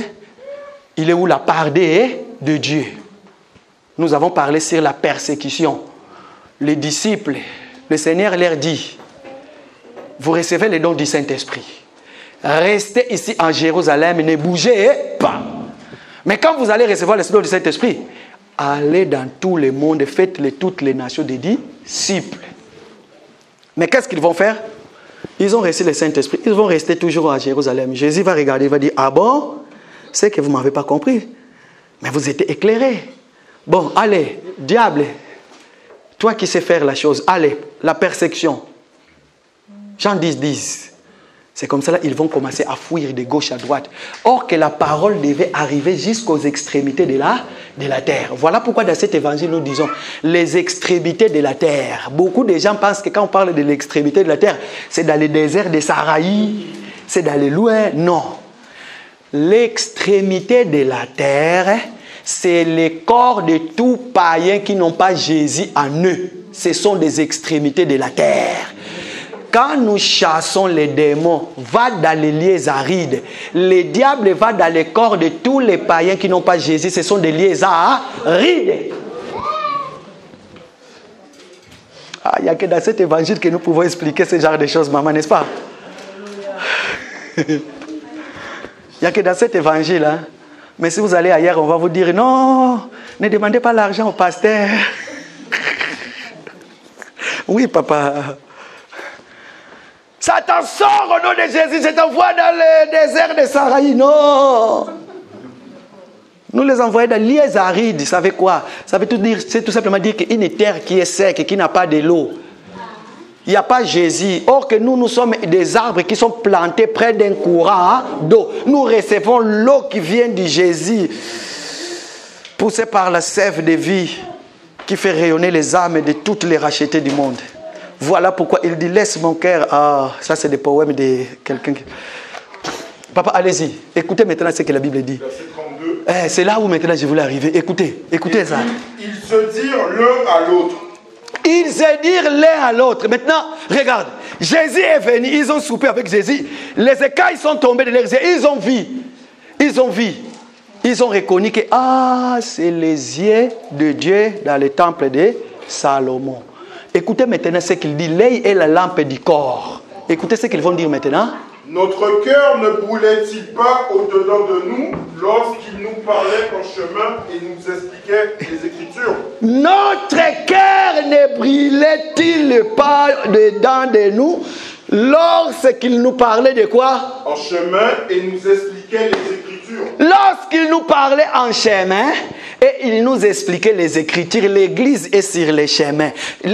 il est où la part de Dieu. Nous avons parlé sur la persécution. Les disciples, le Seigneur leur dit, vous recevez les dons du Saint-Esprit. Restez ici en Jérusalem, ne bougez pas. Mais quand vous allez recevoir les dons du Saint-Esprit, allez dans tout le monde, faites-les toutes les nations des disciples. Mais qu'est-ce qu'ils vont faire? Ils ont reçu le Saint-Esprit, ils vont rester toujours à Jérusalem. Jésus va regarder, il va dire, ah bon, c'est que vous ne m'avez pas compris. Mais vous êtes éclairés. Bon, allez, diable, toi qui sais faire la chose, allez, la persécution. Jean 10, 10. C'est comme ça là, ils vont commencer à fuir de gauche à droite. Or que la parole devait arriver jusqu'aux extrémités de la terre. Voilà pourquoi dans cet évangile, nous disons les extrémités de la terre. Beaucoup de gens pensent que quand on parle de l'extrémité de la terre, c'est dans le désert de Saraï, c'est d'aller loin. Non. L'extrémité de la terre, c'est le corps de tous païens qui n'ont pas Jésus en eux. Ce sont des extrémités de la terre. Quand nous chassons les démons, va dans les lieux arides. Le diable va dans le corps de tous les païens qui n'ont pas Jésus. Ce sont des lieux arides. Il n'y a que dans cet évangile que nous pouvons expliquer ce genre de choses, maman, n'est-ce pas? Il n'y a que dans cet évangile. Mais si vous allez ailleurs, on va vous dire, non, ne demandez pas l'argent au pasteur. Oui, papa. Satan sort au nom de Jésus, je t'envoie dans le désert de Saraï. Non. Nous les envoyons dans lieux arides. Vous savez quoi? Ça veut tout dire, c'est tout simplement dire qu'une terre qui est sec et qui n'a pas de l'eau. Il n'y a pas Jésus. Or que nous sommes des arbres qui sont plantés près d'un courant d'eau. Nous recevons l'eau qui vient de Jésus, poussée par la sève de vie qui fait rayonner les âmes de toutes les rachetés du monde. Voilà pourquoi il dit, laisse mon cœur. Ah, ça c'est des poèmes de quelqu'un qui... Papa, allez-y. Écoutez maintenant ce que la Bible dit. Verset 32. C'est là où maintenant je voulais arriver. Écoutez ça. Ils se dirent l'un à l'autre. Ils se dirent l'un à l'autre. Maintenant, regarde. Jésus est venu. Ils ont soupé avec Jésus. Les écailles sont tombés de leurs yeux. Ils ont vu. Ils ont reconnu que c'est les yeux de Dieu dans le temple de Salomon. Écoutez maintenant ce qu'il dit. L'œil est la lampe du corps. Écoutez ce qu'ils vont dire maintenant. Notre cœur ne brûlait-il pas au-dedans de nous lorsqu'il nous parlait en chemin et nous expliquait les Écritures? Notre cœur ne brûlait-il pas dedans de nous lorsqu'il nous parlait de quoi? En chemin et nous expliquait les Écritures. Lorsqu'il nous parlait en chemin et il nous expliquait les Écritures, l'Église est sur les chemins.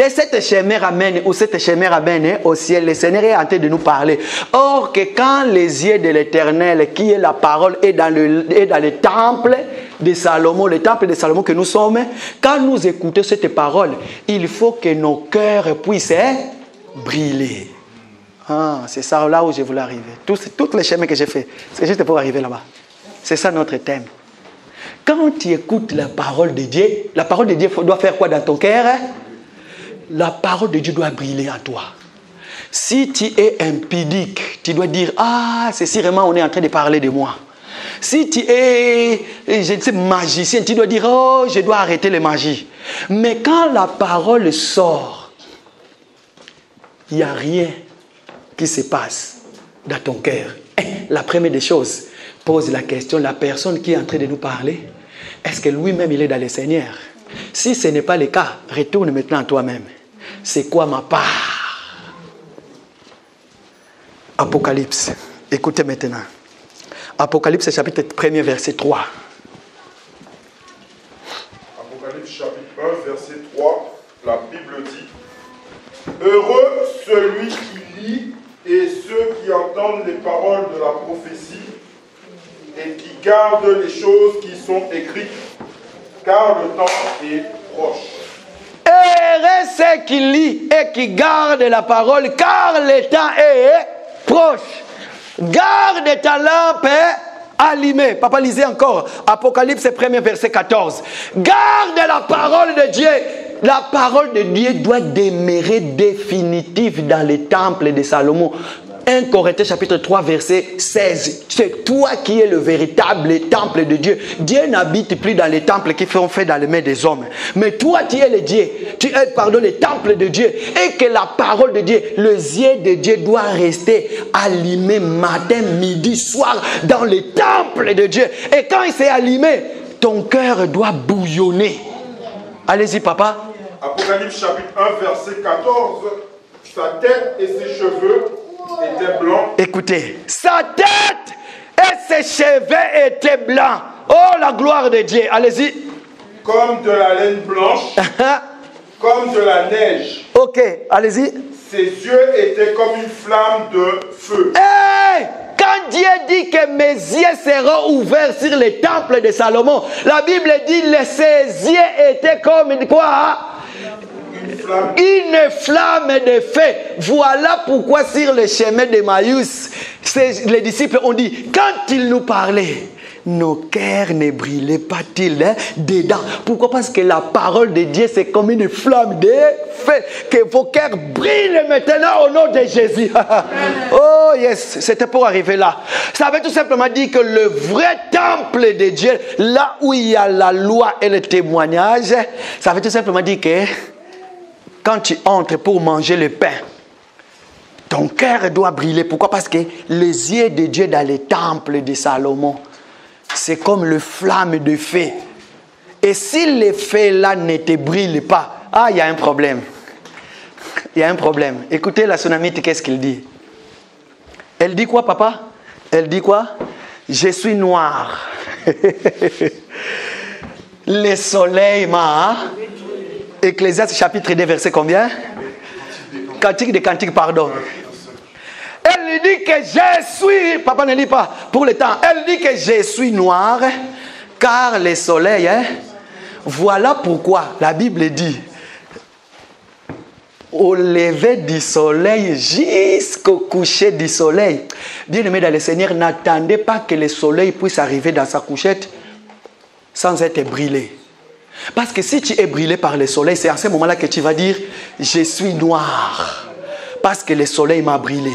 Cette chemin ramène au ciel. Le Seigneur est en train de nous parler. Or que quand les yeux de l'Éternel, qui est la parole, est dans le temple de Salomon, le temple de Salomon que nous sommes, quand nous écoutons cette parole, il faut que nos cœurs puissent briller. C'est ça là où je voulais arriver. Tous les chemins que j'ai fait, c'est juste pour arriver là-bas. C'est ça notre thème. Quand tu écoutes la parole de Dieu doit faire quoi dans ton cœur? La parole de Dieu doit briller en toi. Si tu es impudique, tu dois dire, c'est sûrement on est en train de parler de moi. Si tu es, magicien, tu dois dire, je dois arrêter les magies. Mais quand la parole sort, il n'y a rien qui se passe dans ton cœur. La première des choses, pose la question, la personne qui est en train de nous parler, est-ce que lui-même il est dans le Seigneur? Si ce n'est pas le cas, retourne maintenant à toi-même. C'est quoi ma part? Apocalypse. Écoutez maintenant. Apocalypse chapitre 1 verset 3. Apocalypse chapitre 1 verset 3, la Bible dit: Heureux celui qui lit et ceux qui entendent les paroles de la prophétie et qui gardent les choses qui sont écrites, car le temps est proche. Heureux ceux qui lisent et qui gardent la parole, car le temps est proche. Garde ta lampe allumée. Papa, lisez encore. Apocalypse 1 verset 14. Garde la parole de Dieu. La parole de Dieu doit demeurer définitive dans le temple de Salomon. 1 Corinthiens chapitre 3 verset 16. C'est toi qui es le véritable temple de Dieu. Dieu n'habite plus dans les temples qui sont faits dans les mains des hommes. Mais toi tu es le Dieu. Tu es, le temple de Dieu. Et que la parole de Dieu, le yeux de Dieu doit rester allumé matin, midi, soir dans le temple de Dieu. Et quand il s'est allumé, ton cœur doit bouillonner. Allez-y papa. Apocalypse chapitre 1 verset 14. Sa tête et ses cheveux étaient blancs. Écoutez, sa tête et ses cheveux étaient blancs. Oh, la gloire de Dieu. Allez-y. Comme de la laine blanche, comme de la neige. Ok, allez-y. Ses yeux étaient comme une flamme de feu. Hey! Quand Dieu dit que mes yeux seront ouverts sur le temple de Salomon, la Bible dit que ses yeux étaient comme quoi? Une flamme de feu. Voilà pourquoi sur le chemin d'Emmaüs, les disciples ont dit, quand ils nous parlaient, nos cœurs ne brillaient pas-ils dedans? Pourquoi? Parce que la parole de Dieu, c'est comme une flamme de feu. Que vos cœurs brillent maintenant au nom de Jésus. Oh yes, c'était pour arriver là. Ça veut tout simplement dire que le vrai temple de Dieu, là où il y a la loi et le témoignage, ça veut tout simplement dire que quand tu entres pour manger le pain, ton cœur doit briller. Pourquoi? Parce que les yeux de Dieu dans le temple de Salomon, c'est comme le flamme de feu. Et si le feu là ne te brille pas, il y a un problème. Il y a un problème. Écoutez la Sunamite, qu'est-ce qu'il dit? Elle dit quoi, papa? Elle dit quoi? Je suis noir. Le soleil m'a... Ecclésiaste chapitre 2, verset combien? Cantique de cantique, pardon. Elle dit que je suis... Papa ne lit pas pour le temps. Elle dit que je suis noir car le soleil... Voilà pourquoi la Bible dit au lever du soleil jusqu'au coucher du soleil. Bien-aimé dans le Seigneur, n'attendez pas que le soleil puisse arriver dans sa couchette sans être brûlé. Parce que si tu es brûlé par le soleil, c'est à ce moment-là que tu vas dire « Je suis noir parce que le soleil m'a brûlé.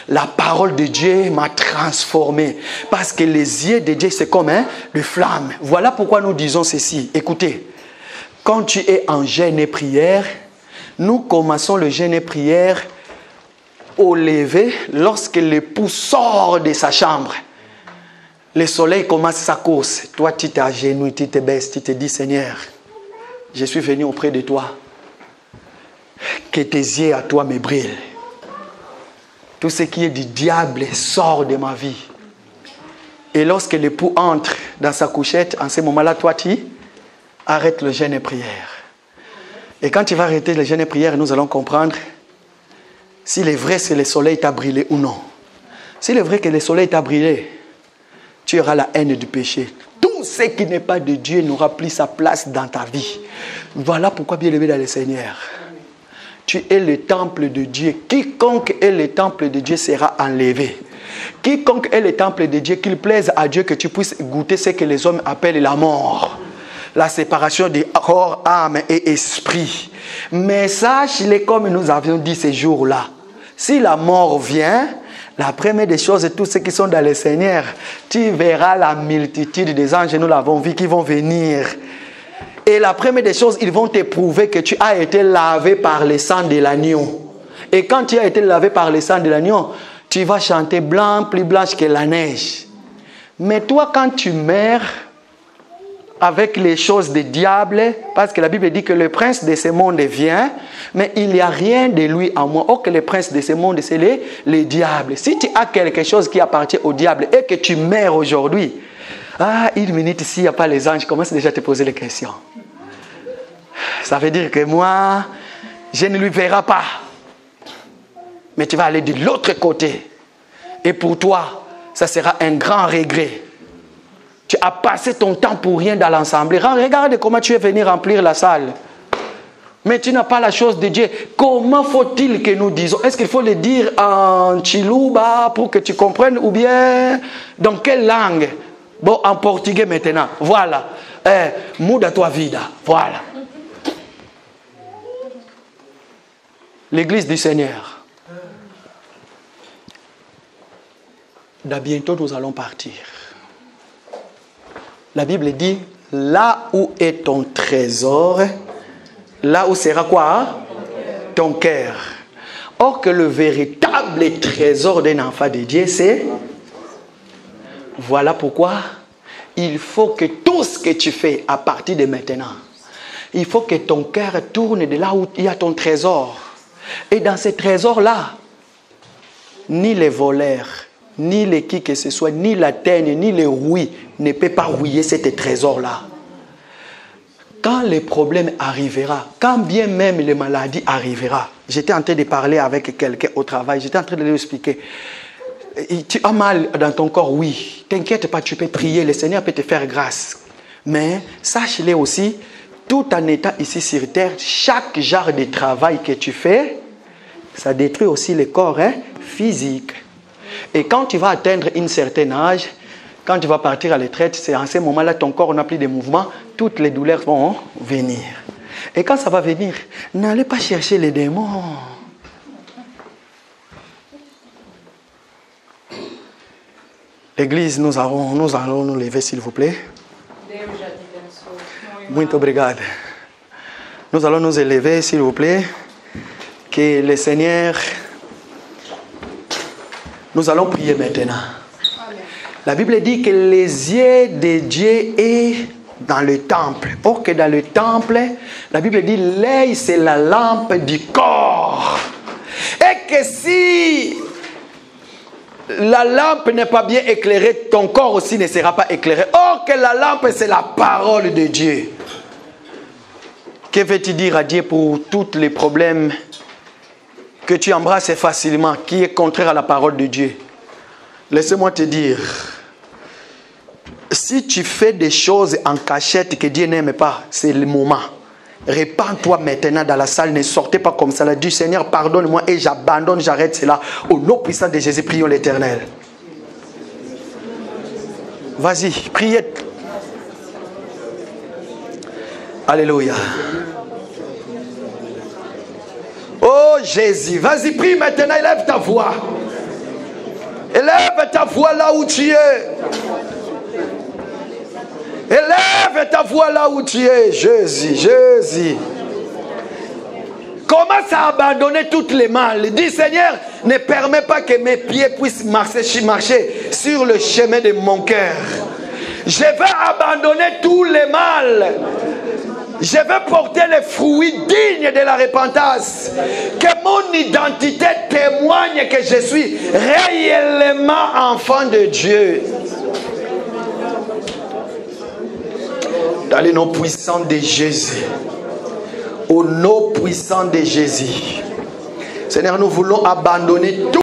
La parole de Dieu m'a transformé. Parce que les yeux de Dieu, c'est comme de flammes. » Voilà pourquoi nous disons ceci. Écoutez, quand tu es en jeûne et prière, nous commençons le jeûne et prière au lever lorsque l'époux sort de sa chambre. Le soleil commence sa course. Toi, tu t'agenouilles, tu te baisses, tu te dis, Seigneur, je suis venu auprès de toi. Que tes yeux à toi me brillent. Tout ce qui est du diable sort de ma vie. Et lorsque l'époux entre dans sa couchette, en ce moment-là, toi, tu arrêtes le jeûne et prière. Et quand tu vas arrêter le jeûne et prière, nous allons comprendre s'il est vrai que le soleil t'a brûlé ou non. S'il est vrai que le soleil t'a brûlé, tu auras la haine du péché. Tout ce qui n'est pas de Dieu n'aura plus sa place dans ta vie. Voilà pourquoi, bien-aimé dans le Seigneur, tu es le temple de Dieu. Quiconque est le temple de Dieu sera enlevé. Quiconque est le temple de Dieu, qu'il plaise à Dieu que tu puisses goûter ce que les hommes appellent la mort. La séparation de corps, âme et esprit. Mais sache-le comme nous avions dit ces jours-là. Si la mort vient, la première des choses, tous ceux qui sont dans le Seigneur, tu verras la multitude des anges, nous l'avons vu, qui vont venir. Et la première des choses, ils vont te prouver que tu as été lavé par le sang de l'agneau. Et quand tu as été lavé par le sang de l'agneau, tu vas chanter blanc, plus blanche que la neige. Mais toi, quand tu meurs avec les choses du diable, parce que la Bible dit que le prince de ce monde vient, mais il n'y a rien de lui en moi. Or que le prince de ce monde, c'est les diables. Si tu as quelque chose qui appartient au diable et que tu meurs aujourd'hui, une minute, s'il n'y a pas les anges, commence déjà à te poser les questions. Ça veut dire que moi, je ne lui verrai pas. Mais tu vas aller de l'autre côté. Et pour toi, ça sera un grand regret. Tu as passé ton temps pour rien dans l'assemblée. Regarde comment tu es venu remplir la salle. Mais tu n'as pas la chose de Dieu. Comment faut-il que nous disons? Est-ce qu'il faut le dire en chiluba pour que tu comprennes? Ou bien dans quelle langue? Bon, en portugais maintenant. Voilà. Muda tua vida. Voilà. L'église du Seigneur. Bientôt nous allons partir. La Bible dit, là où est ton trésor, là où sera quoi? Ton cœur. Or que le véritable trésor d'un enfant de Dieu, c'est... Voilà pourquoi il faut que tout ce que tu fais à partir de maintenant, il faut que ton cœur tourne de là où il y a ton trésor. Et dans ce trésor-là, ni les voleurs, ni les qui que ce soit, ni la teigne, ni les rouilles ne peut pas rouiller ce trésor-là. Quand le problème arrivera, quand bien même les maladies arrivera, j'étais en train de parler avec quelqu'un au travail, j'étais en train de lui expliquer. Tu as mal dans ton corps, oui. T'inquiète pas, tu peux prier, le Seigneur peut te faire grâce. Mais sache-le aussi, tout en étant ici sur terre, chaque genre de travail que tu fais, ça détruit aussi le corps physique. Et quand tu vas atteindre un certain âge, quand tu vas partir à la retraite, c'est en ce moment-là, ton corps n'a plus de mouvement, toutes les douleurs vont venir. Et quand ça va venir, n'allez pas chercher les démons. L'église, nous allons nous lever, s'il vous plaît. Muito obrigado. Nous allons nous élever, s'il vous plaît. Que le Seigneur... Nous allons prier maintenant. La Bible dit que les yeux de Dieu est dans le temple. Or que dans le temple, la Bible dit l'œil c'est la lampe du corps. Et que si la lampe n'est pas bien éclairée, ton corps aussi ne sera pas éclairé. Or que la lampe, c'est la parole de Dieu. Que veux-tu dire à Dieu pour tous les problèmes que tu embrasses facilement, qui est contraire à la parole de Dieu? Laissez-moi te dire, si tu fais des choses en cachette que Dieu n'aime pas, c'est le moment. Répands-toi maintenant dans la salle, ne sortez pas comme ça. Là, dis Seigneur, pardonne-moi et j'abandonne, j'arrête cela. Au nom puissant de Jésus, prions l'Éternel. Vas-y, priez. Alléluia. Oh Jésus, vas-y, prie maintenant, élève ta voix. Élève ta voix là où tu es. Élève ta voix là où tu es, Jésus, Jésus. Commence à abandonner toutes les mal. Dis Seigneur, ne permets pas que mes pieds puissent marcher sur le chemin de mon cœur. Je vais abandonner tous les mal. Je vais porter les fruits dignes de la repentance. Que mon identité témoigne que je suis réellement enfant de Dieu. Dans le nom puissant de Jésus. Au nom puissant de Jésus. Seigneur, nous voulons abandonner tout.